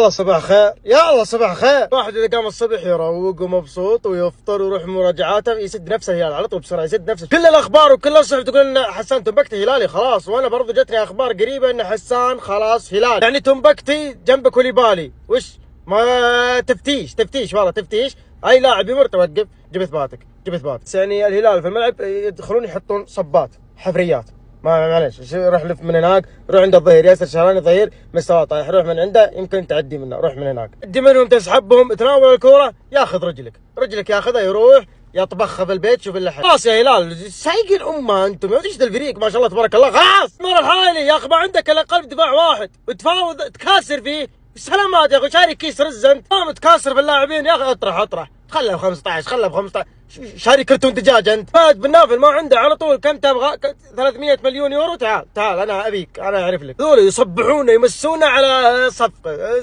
الله صباح خير، يا الله صباح خير. واحد اذا قام الصبح يروق ومبسوط ويفطر ويروح مراجعاته يسد نفسه الهلال على طول بسرعه، يسد نفسه. كل الاخبار وكل الصحف تقول ان حسان تنبكتي هلالي خلاص، وانا برضو جتني اخبار قريبه ان حسان خلاص هلال. يعني تنبكتي جنبك وليبالي وش ما تفتيش والله تفتيش. اي لاعب يمر توقف، جيب اثباتك جيب اثبات. يعني الهلال في الملعب يدخلون يحطون صبات حفريات، معلش روح لف من هناك، روح عند الظهير ياسر شهراني ظهير مستوى طايح، روح من عنده يمكن تعدي منه، روح من هناك تعدي منهم تسحبهم تناول الكوره ياخذ رجلك ياخذها يروح يطبخها في البيت. شوف اللحم خلاص يا هلال سايق الامه انتم. ايش ذا الفريق ما شاء الله تبارك الله. خلاص مر الحالي يا اخي، ما عندك الا قلب دفاع واحد وتفاوض تكاسر فيه. سلامات يا اخي، شاري كيس رز انت، ما تكاسر في اللاعبين يا اخي. اطرح خله ب 15 خله ب 15. شاري كرتون دجاج انت. فهد بن نافل ما عنده على طول كم تبغى؟ 300 مليون يورو. تعال انا ابيك، انا اعرف لك. ذول يصبحونا يمسونا على صفقه.